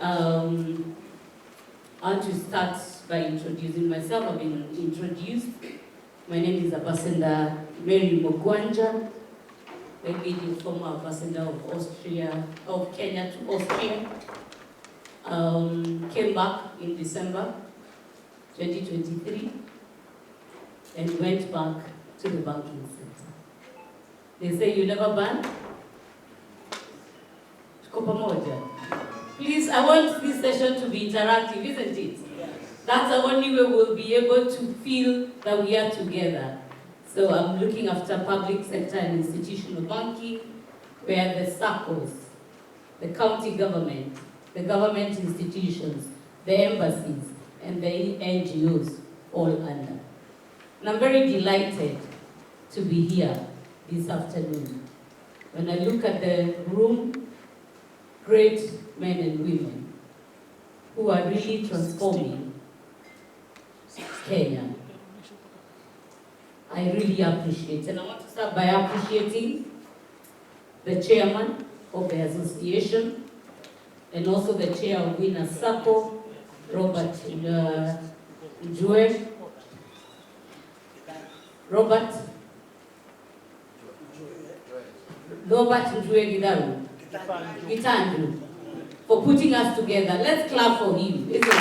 I want to start by introducing myself. I've been introduced. My name is Ambassador Mary Mugwanja. Maybe the former ambassador of Kenya to Austria. Came back in December 2023 and went back to the banking sector. They say you never ban? Please, I want this session to be interactive, isn't it? Yes. That's the only way we'll be able to feel that we are together. So I'm looking after public sector and institutional banking, where the SACCOs, the county government, the government institutions, the embassies, and the NGOs all under. And I'm very delighted to be here this afternoon. When I look at the room, great men and women who are really transforming Kenya, I really appreciate. And I want to start by appreciating the chairman of the association and also the chair of Winners Sacco, Robert Njue. Robert Njue Gitandu, for putting us together. Let's clap for him, isn't it?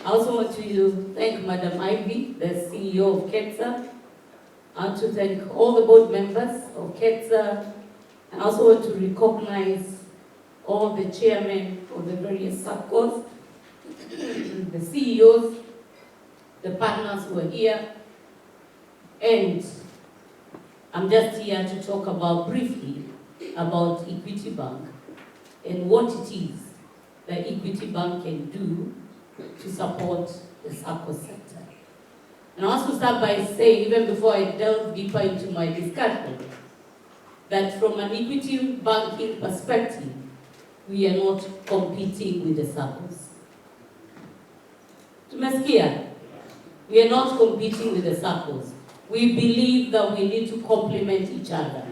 I also want to thank Madam Ivy, the CEO of KETSA. I want to thank all the board members of KETSA. I also want to recognize all the chairmen of the various SACCOs, the CEOs, the partners who are here. And I'm just here to talk briefly about Equity Bank and what it is that Equity Bank can do to support the Sacco sector. And I also start by saying, even before I delve deeper into my discussion, that from an equity banking perspective, we are not competing with the Saccos. Tumesikia? We are not competing with the Saccos. We believe that we need to complement each other.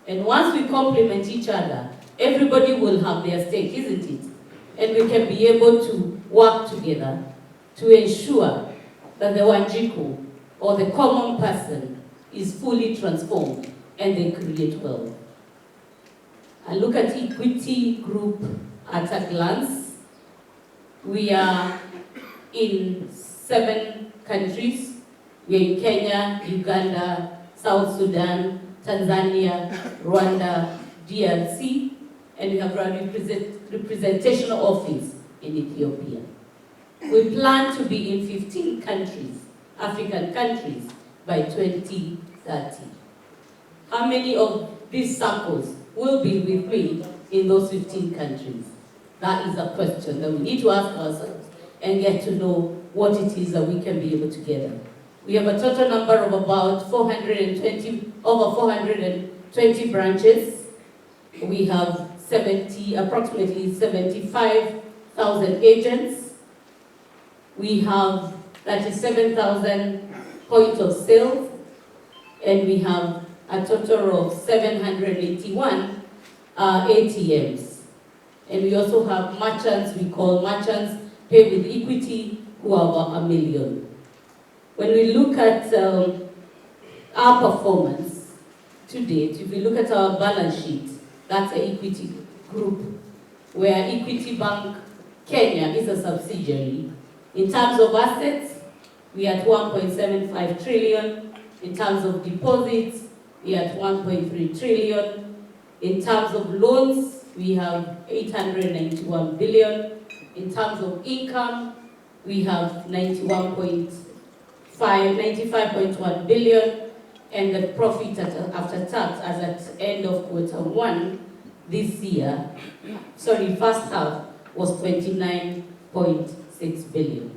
And once we complement each other, everybody will have their stake, isn't it? And we can be able to work together to ensure that the Wanjiku or the common person is fully transformed and they create wealth. I look at Equity Group at a glance. We are in 7 countries. We are in Kenya, Uganda, South Sudan, Tanzania, Rwanda, DRC, and we have a representation office in Ethiopia. We plan to be in 15 countries, African countries, by 2030. How many of these SACCOs will be with me in those 15 countries? That is a question that we need to ask ourselves and get to know what it is that we can be able to gather. We have a total number of about over 420 branches. We have approximately 75,000 agents. We have 37,000 points of sale, and we have a total of 781 ATMs. And we also have merchants, we call merchants pay with equity, who are about 1 million. When we look at our performance to date, if we look at our balance sheet, that's an Equity Group, where Equity Bank Kenya is a subsidiary. In terms of assets, we are at 1.75 trillion. In terms of deposits, we are at 1.3 trillion. In terms of loans, we have 891 billion. In terms of income, we have 95.1 billion. And the profit after tax as at end of Q1 this year, first half, was 29.6 billion.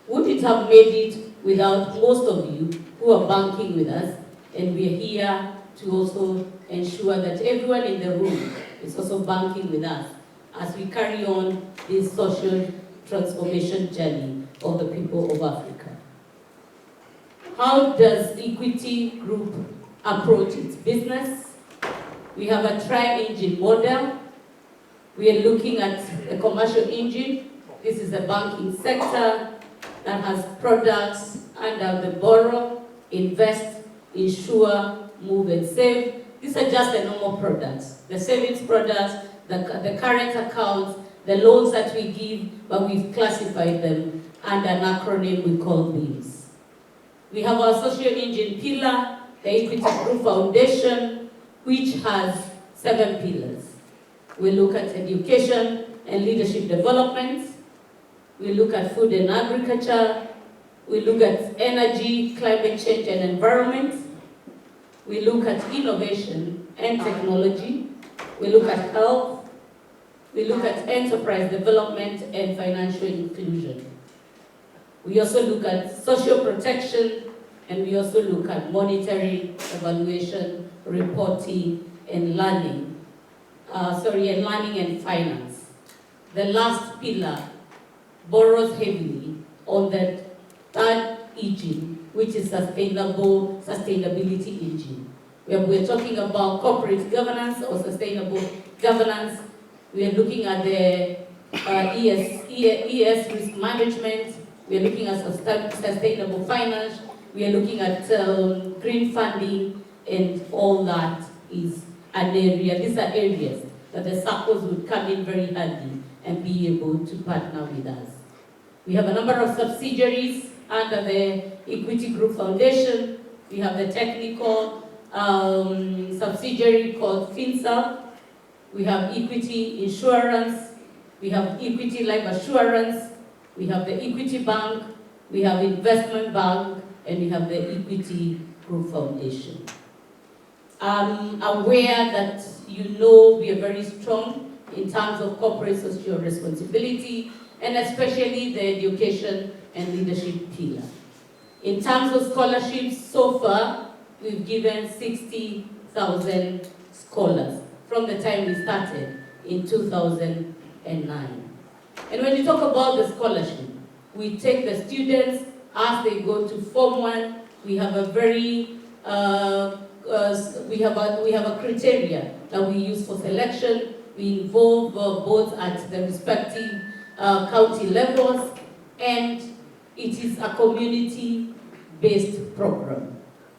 Would it have made it without most of you who are banking with us? And we are here to also ensure that everyone in the room is also banking with us as we carry on this social transformation journey of the people of Africa. How does Equity Group approach its business? We have a tri-engine model. We are looking at the commercial engine. This is the banking sector that has products under the borrow, invest, insure, move and save. These are just the normal products, the savings products, the current accounts, the loans that we give, but we've classified them under an acronym we call BEAMS. We have our social engine pillar, the Equity Group Foundation, which has 7 pillars. We look at education and leadership development. We look at food and agriculture. We look at energy, climate change and environment. We look at innovation and technology. We look at health. We look at enterprise development and financial inclusion. We also look at social protection, and we also look at monitoring, evaluation, reporting, and learning. And learning and finance. The last pillar borrows heavily on the third engine, which is sustainability engine. We're talking about corporate governance or sustainable governance. We are looking at the ES risk management. We are looking at sustainable finance. We are looking at green funding, and all that is an area. These are areas that the SACCOs would come in very handy and be able to partner with us. We have a number of subsidiaries under the Equity Group Foundation. We have the technical subsidiary called FinSA. We have Equity Insurance. We have Equity Life Assurance. We have the Equity Bank. We have Investment Bank. And we have the Equity Group Foundation. I'm aware that we are very strong in terms of corporate social responsibility, and especially the education and leadership pillar. In terms of scholarships, so far, we've given 60,000 scholars from the time we started in 2009. And when you talk about the scholarship, we take the students as they go to Form 1. We have a very we have a criteria that we use for selection. We involve both at the respective county levels, and it is a community-based program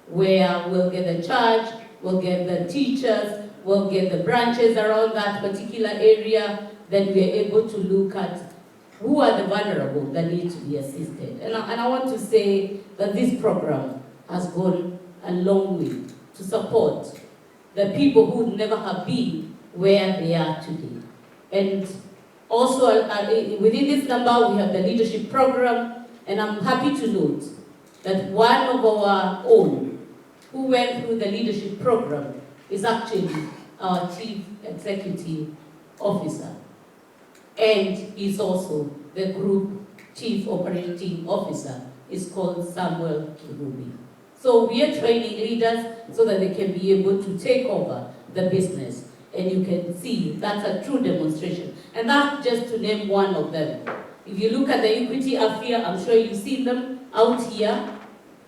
where we'll get the church, we'll get the teachers, we'll get the branches around that particular area. Then we are able to look at who are the vulnerable that need to be assisted. And I want to say that this program has gone a long way to support the people who would never have been where they are today. And also within this number, we have the leadership program, and I'm happy to note that one of our own who went through the leadership program is actually our Chief Executive Officer, and he's also the Group Chief Operating Officer. It's called Samuel Ruby. So we are training leaders so that they can be able to take over the business. And you can see that's a true demonstration. And that's just to name one of them. If you look at the Equity Affair, I'm sure you've seen them out here.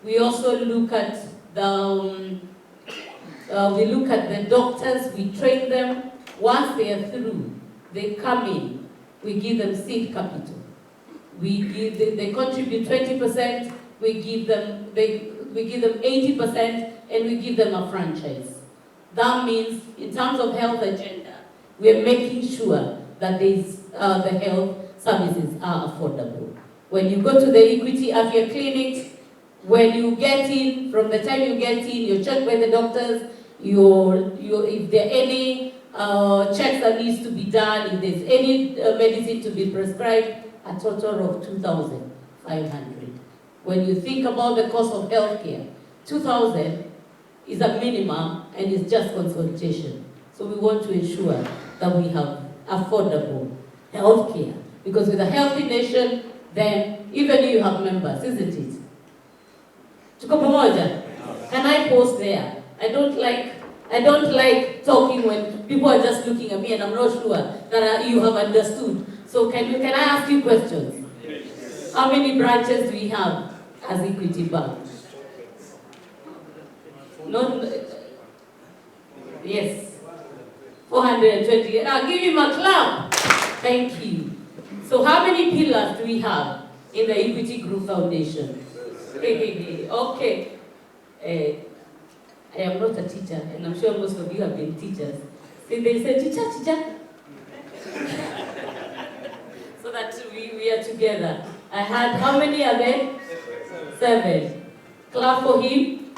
We also look at the doctors, we train them. Once they are through, they come in, we give them seed capital. They contribute 20%, we give them 80%, and we give them a franchise. That means, in terms of health agenda, we are making sure that the health services are affordable. When you go to the Equity Affair clinics, when you get in, from the time you get in, you're checked by the doctors, if there are any checks that needs to be done, if there's any medicine to be prescribed, a total of 2,500. When you think about the cost of healthcare, 2,000 is a minimum, and it's just consultation. So we want to ensure that we have affordable healthcare, because with a healthy nation, then even you have members, isn't it? Tuko pamoja? Can I pause there? I don't like talking when people are just looking at me and I'm not sure that you have understood. So can I ask you questions? Yes. How many branches do we have as Equity Bank? No. Yes. 420. I'll give him a clap. Thank you. So how many pillars do we have in the Equity Group Foundation? Okay. I am not a teacher, and I'm sure most of you have been teachers. So they say, teacher. So that we are together. I had, how many are there? 7. Clap for him.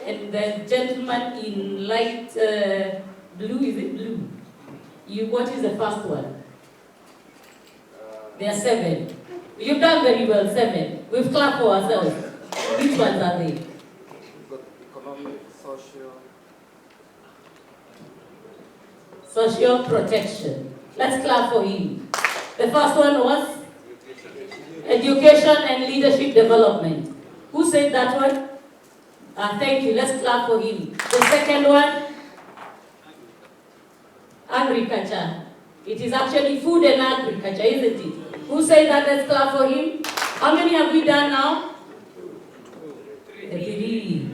And the gentleman in light blue, is it blue? What is the first one? There are 7. You've done very well, 7. We've clapped for ourselves. Which ones are they? We've got economic, social protection. Let's clap for him. The first one was education and leadership development. Who said that one? Thank you. Let's clap for him. The second one, agriculture. It is actually food and agriculture, isn't it? Who said that? Let's clap for him. How many have we done now? 3.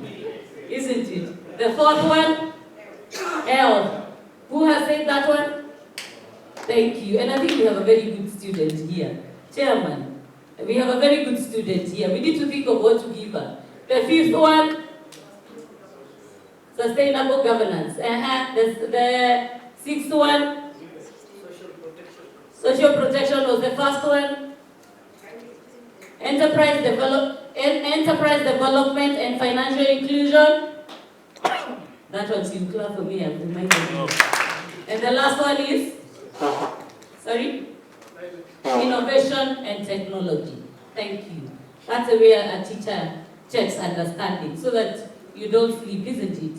Isn't it? The fourth one, health. Who has said that one? Thank you. And I think we have a very good student here. Chairman, we have a very good student here. We need to think of what to give her. The 5th one, sustainable governance. The 6th one, social protection was the first one. Enterprise development and financial inclusion. That one's you clap for me, I'm reminding you. And the last one is, sorry? Innovation and technology. Thank you. That's the way a teacher checks understanding, so that you don't sleep, isn't it?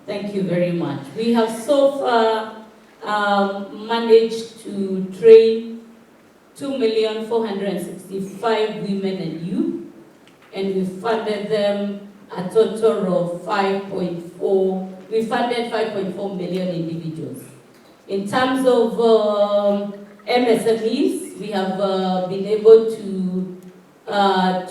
Thank you very much. We have so far managed to train 2,465,000 women and youth, and we funded them a total of 5.4. We funded 5.4 million individuals. In terms of MSMEs, we have been able to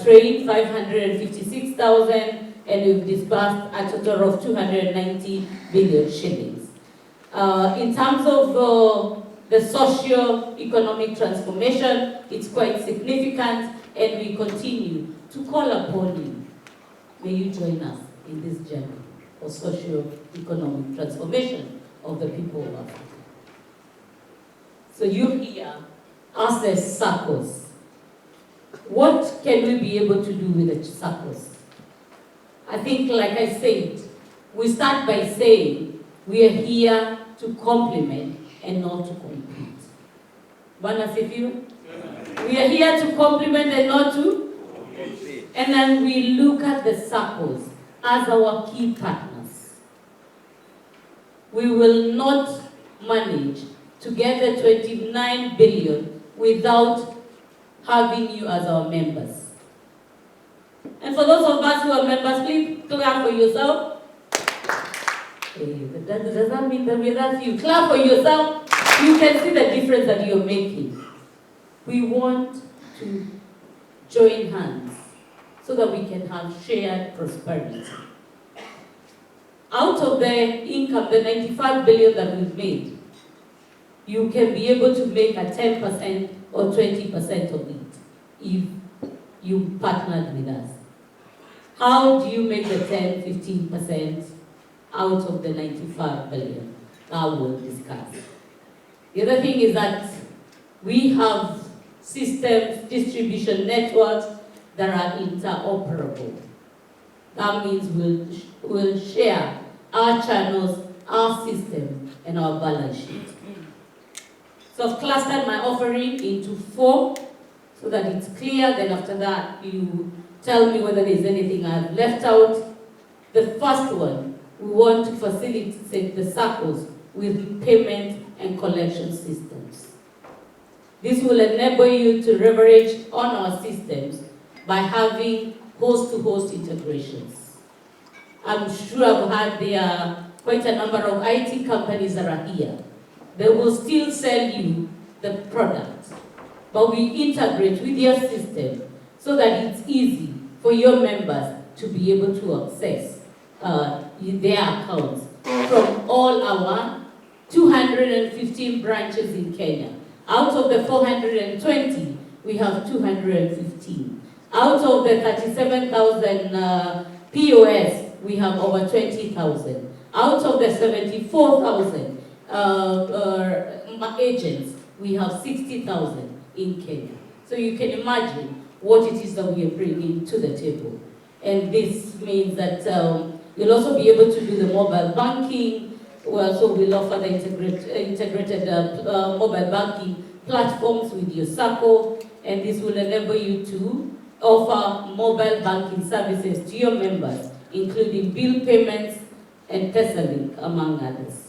train 556,000, and we've disbursed a total of 290 billion shillings. In terms of the socio-economic transformation, it's quite significant, and we continue to call upon you. May you join us in this journey for socio-economic transformation of the people of Africa. So you here, as the SACCOs, what can we be able to do with the SACCOs? I think, like I said, we start by saying we are here to complement and not to compete. Bwana sifiwe? We are here to complement and not to compete. And then we look at the SACCOs as our key partners. We will not manage to get the 29 billion without having you as our members. And for those of us who are members, please clap for yourself. Does that mean that without you? Clap for yourself. You can see the difference that you're making. We want to join hands so that we can have shared prosperity. Out of the income, the 95 billion that we've made, you can be able to make a 10% or 20% of it if you partnered with us. How do you make the 10, 15% out of the 95 billion? That we'll discuss. The other thing is that we have systems, distribution networks that are interoperable. That means we'll share our channels, our system, and our balance sheet. So I've clustered my offering into 4 so that it's clear. Then after that, you tell me whether there's anything I've left out. The first one, we want to facilitate the SACCOs with payment and collection systems. This will enable you to leverage on our systems by having host-to-host integrations. I'm sure I've had there are quite a number of IT companies that are here. They will still sell you the product, but we integrate with your system so that it's easy for your members to be able to access their accounts from all our 215 branches in Kenya. Out of the 420, we have 215. Out of the 37,000 POS, we have over 20,000. Out of the 74,000 agents, we have 60,000 in Kenya. So you can imagine what it is that we are bringing to the table. And this means that you'll also be able to do the mobile banking. So we'll offer the integrated mobile banking platforms with your Sacco, and this will enable you to offer mobile banking services to your members, including bill payments and KETSA Link, among others.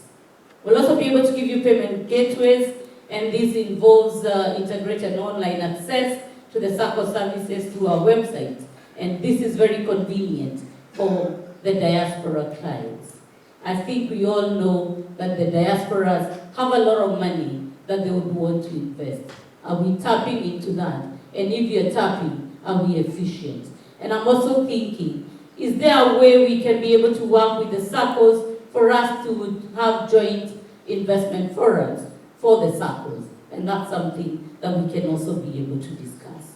We'll also be able to give you payment gateways, and this involves integrated online access to the Sacco services through our website. And this is very convenient for the diaspora clients. I think we all know that the diasporas have a lot of money that they would want to invest. Are we tapping into that? And if you're tapping, are we efficient? And I'm also thinking, is there a way we can be able to work with the SACCOs for us to have joint investment forums for the SACCOs? And that's something that we can also be able to discuss.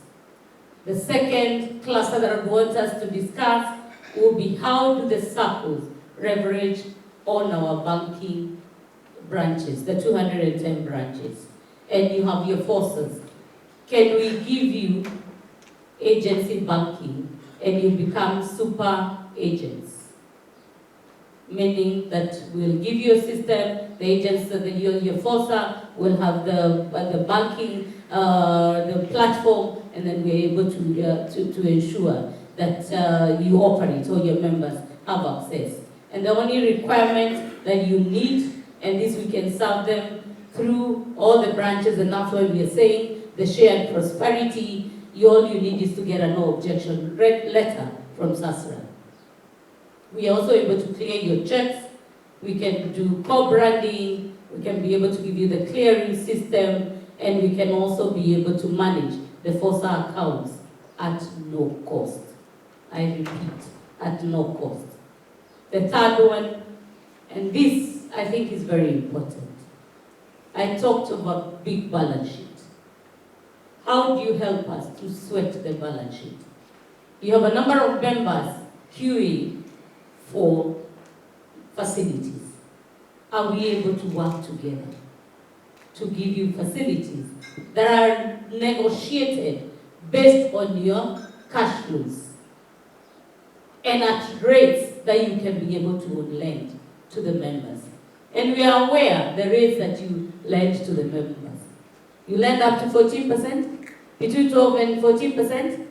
The second cluster that I want us to discuss will be how do the SACCOs leverage on our banking branches, the 210 branches. And you have your forces. Can we give you agency banking and you become super agents? Meaning that we'll give you a system, the agents, your FOSA will have the banking, the platform, and then we're able to ensure that you operate or your members have access. And the only requirement that you need, and this we can serve them through all the branches, and that's why we are saying the shared prosperity, all you need is to get a no objection letter from SASRA. We are also able to clear your checks, we can do co-branding, we can be able to give you the clearing system, and we can also be able to manage the FOSA accounts at no cost. I repeat, at no cost. The third one, and this I think is very important. I talked about big balance sheet. How do you help us to sweat the balance sheet? You have a number of members queuing for facilities. Are we able to work together to give you facilities that are negotiated based on your cash flows and at rates that you can be able to lend to the members? And we are aware the rates that you lend to the members. You lend up to 14%, between 12 and 14%.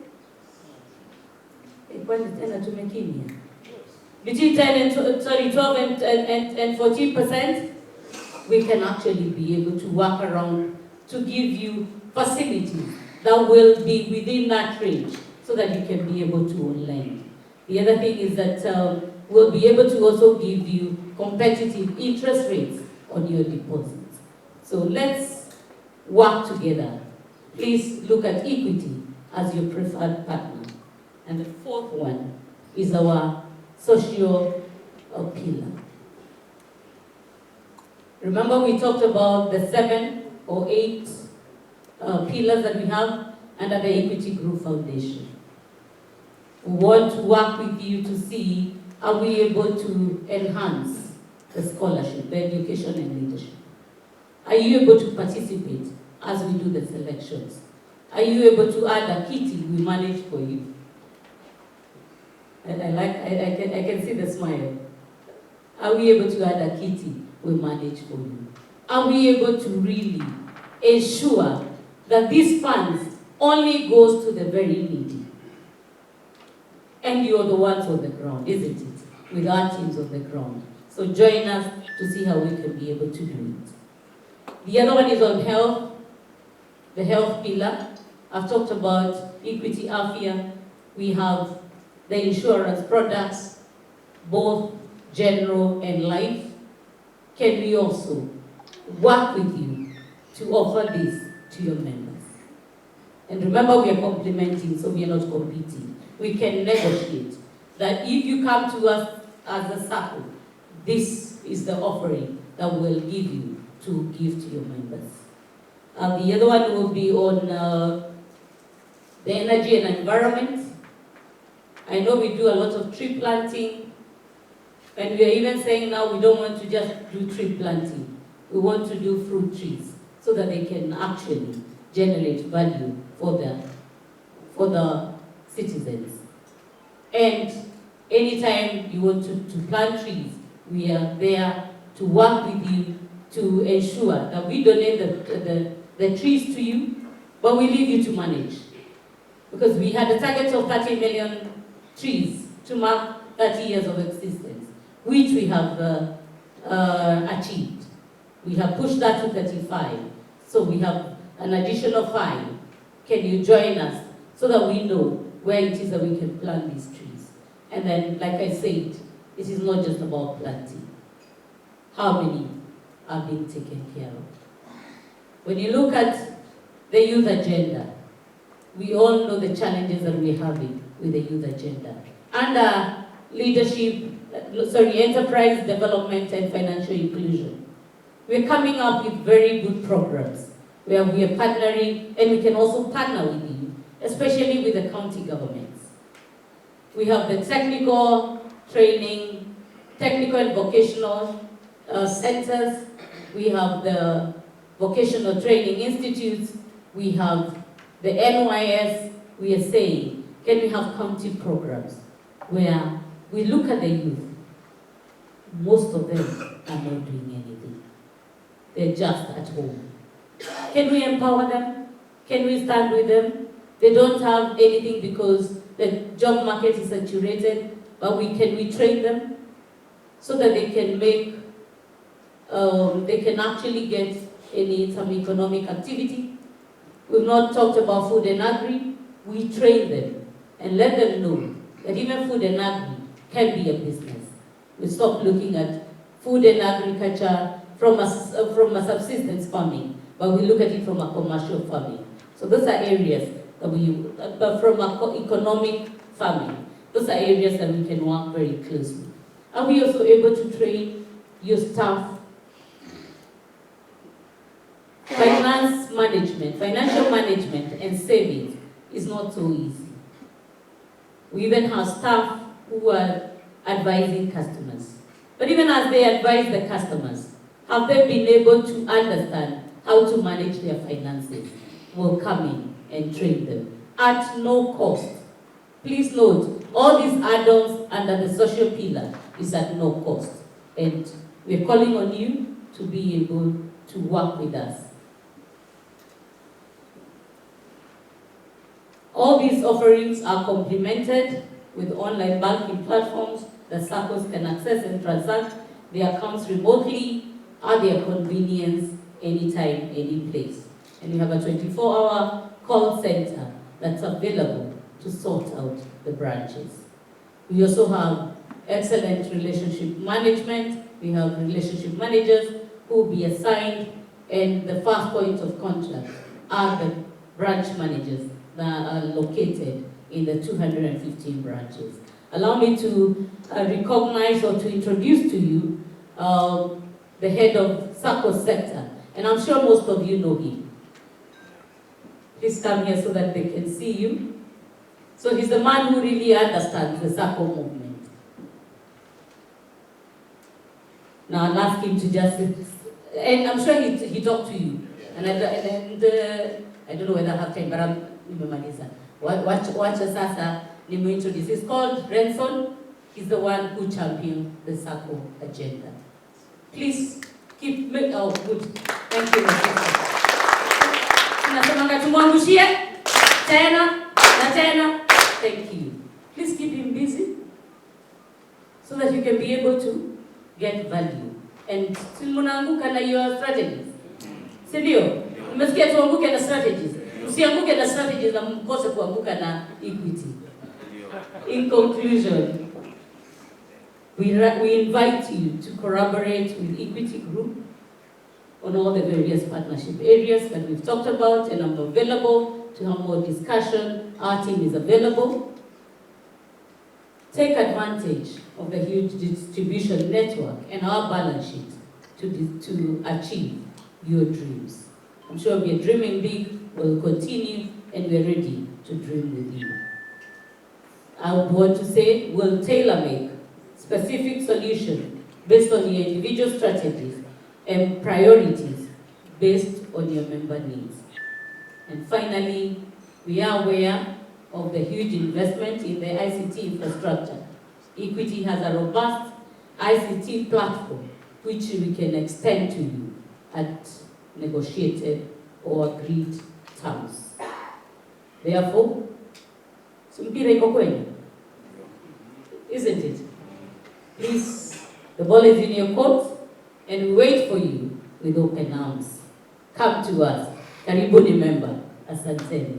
Between 12 and 14%, we can actually be able to work around to give you facilities that will be within that range so that you can be able to lend. The other thing is that we'll be able to also give you competitive interest rates on your deposits. So let's work together. Please look at equity as your preferred partner. And the fourth one is our social pillar. Remember we talked about the 7 or 8 pillars that we have under the Equity Group Foundation. We want to work with you to see, are we able to enhance the scholarship, the education and leadership? Are you able to participate as we do the selections? Are you able to add a kitty we manage for you? And I can see the smile. Are we able to add a kitty we manage for you? Are we able to really ensure that these funds only goes to the very needy? And you're the ones on the ground, isn't it? With our teams on the ground. So join us to see how we can be able to do it. The other one is on health, the health pillar. I've talked about equity afia. We have the insurance products, both general and life. Can we also work with you to offer this to your members? And remember, we are complementing, so we are not competing. We can negotiate that if you come to us as a SACCO, this is the offering that will give you to give to your members. The other one will be on the energy and environment. I know we do a lot of tree planting, and we are even saying now we don't want to just do tree planting. We want to do fruit trees so that they can actually generate value for the citizens. And anytime you want to plant trees, we are there to work with you to ensure that we donate the trees to you, but we leave you to manage. Because we had a target of 30 million trees to mark 30 years of existence, which we have achieved. We have pushed that to 35. So we have an additional 5. Can you join us so that we know where it is that we can plant these trees? And then, like I said, it is not just about planting. How many are being taken care of? When you look at the youth agenda, we all know the challenges that we're having with the youth agenda. Under enterprise development and financial inclusion, we're coming up with very good programs where we are partnering, and we can also partner with you, especially with the county governments. We have the technical training, technical and vocational centers. We have the vocational training institutes. We have the NYS. We are saying, can we have county programs where we look at the youth? Most of them are not doing anything. They're just at home. Can we empower them? Can we stand with them? They don't have anything because the job market is saturated, but can we train them so that they can make, they can actually get some economic activity? We've not talked about food and agri. We train them and let them know that even food and agri can be a business. We stop looking at food and agriculture from a subsistence farming, but we look at it from a commercial farming. So those are areas that but from economic farming, those are areas that we can work very closely. Are we also able to train your staff? Finance management, financial management and savings is not so easy. We even have staff who are advising customers. But even as they advise the customers, have they been able to understand how to manage their finances? We'll come in and train them at no cost. Please note, all these add-ons under the social pillar is at no cost. And we're calling on you to be able to work with us. All these offerings are complemented with online banking platforms that SACCOs can access and transact their accounts remotely at their convenience, anytime, any place. And we have a 24-hour call center that's available to sort out the branches. We also have excellent relationship management. We have relationship managers who will be assigned, and the first point of contact are the branch managers that are located in the 215 branches. Allow me to recognize or to introduce to you the head of Sacco sector, and I'm sure most of you know him. Please come here so that they can see you. So he's the man who really understands the Sacco movement. Now I'll ask him to just, and I'm sure he talked to you, and I don't know whether I have time, but I'm nimemaliza. Wacha sasa nimuintroduce. He's called Renson. He's the one who championed the Sacco agenda. Please keep good. Thank you. Tunasemanga tumwangushie tena na tena. Thank you. Please keep him busy so that you can be able to get value. And simunaanguka na your strategies. Si ndio? Umesikia tuanguke na strategies. Usianguke na strategies na mkose kuanguka na equity. In conclusion, we invite you to collaborate with Equity Group on all the various partnership areas that we've talked about, and I'm available to have more discussion. Our team is available. Take advantage of the huge distribution network and our balance sheet to to achieve your dreams. I'm sure we are dreaming big, we'll continue, and we're ready to dream with you. I want to say we'll tailor-make specific solutions based on your individual strategies and priorities based on your member needs. And finally, we are aware of the huge investment in the ICT infrastructure. Equity has a robust ICT platform which we can extend to you at negotiated or agreed terms. Therefore, mpira iko kwenye, isn't it? Please, the ball is in your court and we wait for you with open arms. Come to us. Karibuni member. Asanteni.